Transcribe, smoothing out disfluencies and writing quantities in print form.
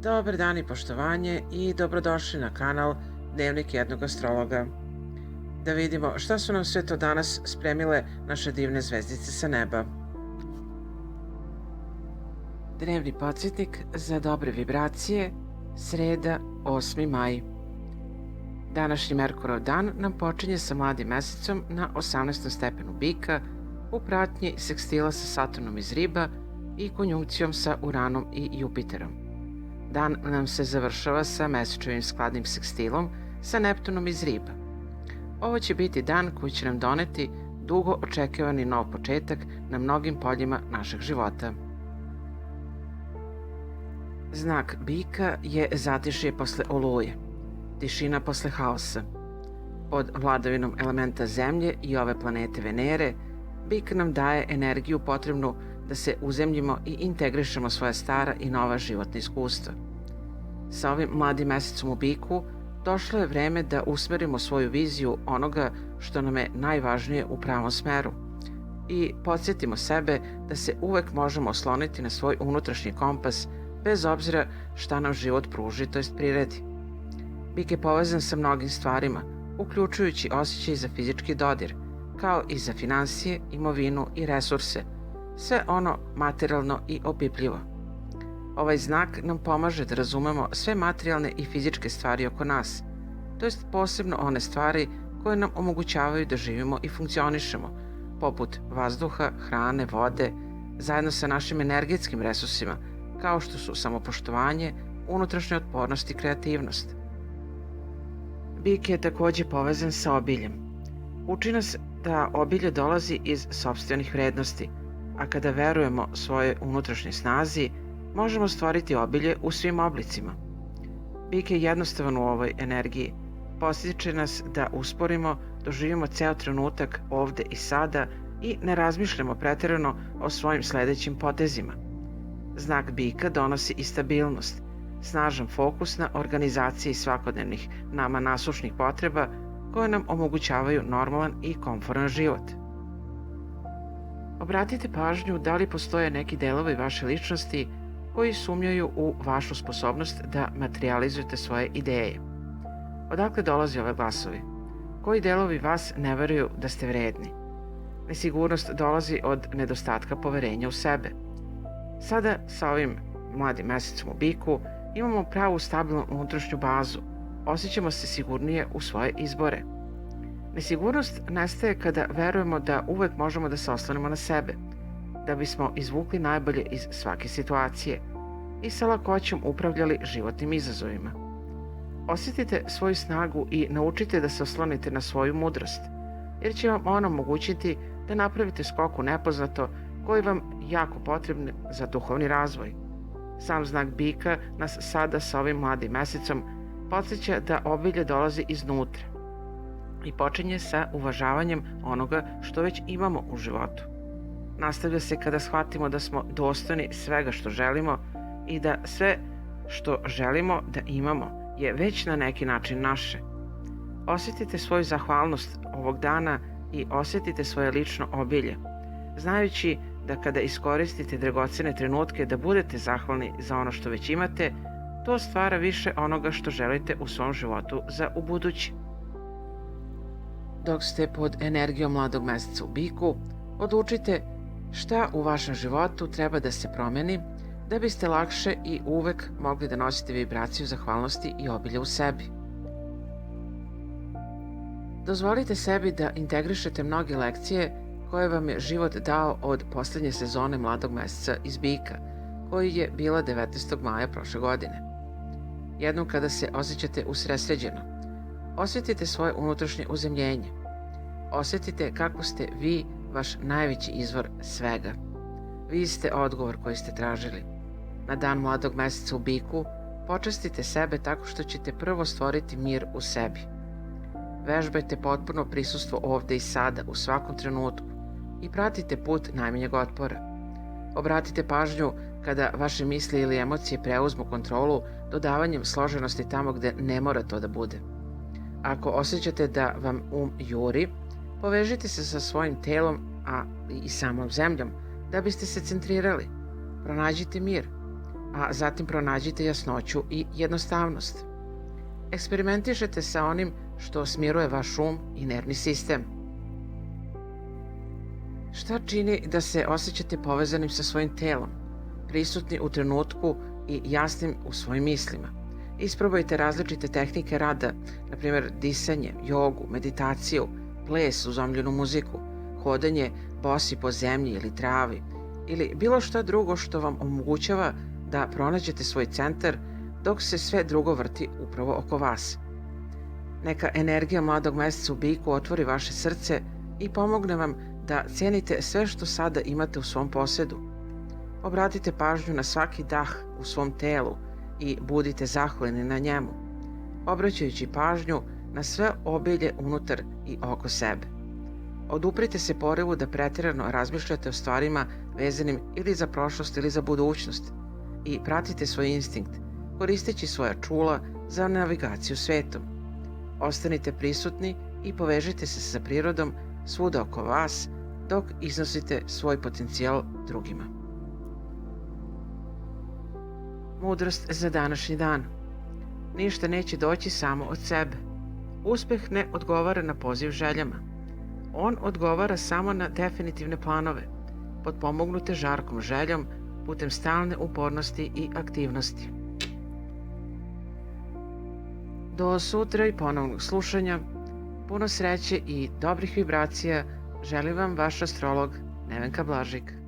Dobar dan i poštovanje i dobrodošli na kanal Dnevnik jednog astrologa. Da vidimo šta su nam sve to danas spremile naše divne zvezdice sa neba. Dnevni podsjetnik za dobre vibracije, sreda, 8. maj. Današnji Merkurov dan nam počinje sa mladim mesecom na 18. stepenu Bika u pratnji sekstila sa Saturnom iz Riba i konjunkcijom sa Uranom i Jupiterom. Dan nam se završava sa mesečevim skladnim sekstilom sa Neptunom iz Riba. Ovo će biti dan koji će nam doneti dugo očekivani nov početak na mnogim poljima našeg života. Znak Bika je zatišje posle oluje, tišina posle haosa. Pod vladavinom elementa Zemlje i ove planete Venere, Bik nam daje energiju potrebnu da se uzemljimo i integrišemo svoja stara i nova životna iskustva. Sa ovim mladim mesecom u Biku došlo je vreme da usmerimo svoju viziju onoga što nam je najvažnije u pravom smeru i podsjetimo sebe da se uvek možemo osloniti na svoj unutrašnji kompas bez obzira šta nam život pruži, to jest priredi. Bik je povezan sa mnogim stvarima, uključujući osjećaj za fizički dodir, kao i za finansije, imovinu i resurse, sve ono materijalno i opipljivo. Ovaj znak nam pomaže da razumemo sve materijalne i fizičke stvari oko nas, to jest posebno one stvari koje nam omogućavaju da živimo i funkcionišemo, poput vazduha, hrane, vode, zajedno sa našim energetskim resursima, kao što su samopoštovanje, unutrašnja otpornost i kreativnost. Bik je takođe povezan sa obiljem. Uči nas da obilje dolazi iz sopstvenih vrednosti, a kada verujemo svojoj unutrašnjoj snazi, možemo stvoriti obilje u svim oblicima. Bik je jednostavan u ovoj energiji. Postiče nas da usporimo, doživimo ceo trenutak ovde i sada i ne razmišljamo preterano o svojim sledećim potezima. Znak Bika donosi i stabilnost, snažan fokus na organizaciji svakodnevnih nama nasušnih potreba koje nam omogućavaju normalan i komforan život. Obratite pažnju da li postoje neki delovi vaše ličnosti koji sumnjaju u vašu sposobnost da materializujete svoje ideje. Odakle dolaze ove glasovi? Koji delovi vas ne veruju da ste vredni? Nesigurnost dolazi od nedostatka poverenja u sebe. Sada, sa ovim mladim mesecom u Biku, imamo pravu stabilnu unutrašnju bazu. Osjećamo se sigurnije u svoje izbore. Nesigurnost nestaje kada verujemo da uvek možemo da se oslonimo na sebe, da bismo izvukli najbolje iz svake situacije i sa lakoćom upravljali životnim izazovima. Osjetite svoju snagu i naučite da se oslonite na svoju mudrost, jer će vam ona omogućiti da napravite skok u nepoznato koji vam jako potrebni za duhovni razvoj. Sam znak Bika nas sada sa ovim mladim mesecom podsjeća da obilje dolazi iznutra i počinje sa uvažavanjem onoga što već imamo u životu. Nastavlja se kada shvatimo da smo dostojni svega što želimo i da sve što želimo da imamo je već na neki način naše. Osjetite svoju zahvalnost ovog dana i osjetite svoje lično obilje, znajući da kada iskoristite dragocene trenutke da budete zahvalni za ono što već imate, to stvara više onoga što želite u svom životu za ubuduće. Dok ste pod energijom mladog meseca u Biku, odlučite šta u vašem životu treba da se promeni da biste lakše i uvek mogli da nosite vibraciju zahvalnosti i obilja u sebi. Dozvolite sebi da integrišete mnoge lekcije koje vam je život dao od poslednje sezone mladog meseca iz Bika, koji je bila 19. maja prošle godine. Jednom kada se osjećate usredsređeno, osjetite svoje unutrašnje uzemljenje. Osjetite kako ste vi vaš najveći izvor svega. Vi ste odgovor koji ste tražili. Na dan mladog meseca u Biku počastite sebe tako što ćete prvo stvoriti mir u sebi. Vežbajte potpuno prisustvo ovde i sada u svakom trenutku i pratite put najmanjeg otpora. Obratite pažnju kada vaše misli ili emocije preuzmu kontrolu dodavanjem složenosti tamo gde ne mora to da bude. Ako osjećate da vam juri, povežite se sa svojim telom, a i samom zemljom, da biste se centrirali. Pronađite mir. a zatim pronađite jasnoću i jednostavnost. Eksperimentišete sa onim što smjeruje vaš um i nervni sistem. Šta čini da se osjećate povezanim sa svojim telom, prisutni u trenutku i jasnim u svojim mislima? Isprobajte različite tehnike rada, na primjer disanje, jogu, meditaciju, ples uz omljenu muziku, hodanje bosi po zemlji ili travi, ili bilo šta drugo što vam omogućava da pronađete svoj centar dok se sve drugo vrti upravo oko vas. Neka energija mladog meseca u biku otvori vaše srce i pomogne vam da cijenite sve što sada imate u svom posedu. Obratite pažnju na svaki dah u svom telu i budite zahvalni na njemu, obraćajući pažnju na sve obilje unutar i oko sebe. Oduprite se porivu da pretjerano razmišljate o stvarima vezanim ili za prošlost ili za budućnost i pratite svoj instinkt, koristeći svoja čula za navigaciju svetom. Ostanite prisutni i povežite se sa prirodom svuda oko vas dok iznosite svoj potencijal drugima. Mudrost za današnji dan. Ništa neće doći samo od sebe. Uspeh ne odgovara na poziv željama. On odgovara samo na definitivne planove, potpomognute žarkom željom putem stalne upornosti i aktivnosti. Do sutra i ponovnog slušanja, puno sreće i dobrih vibracija želi vam vaš astrolog Nevenka Blažik.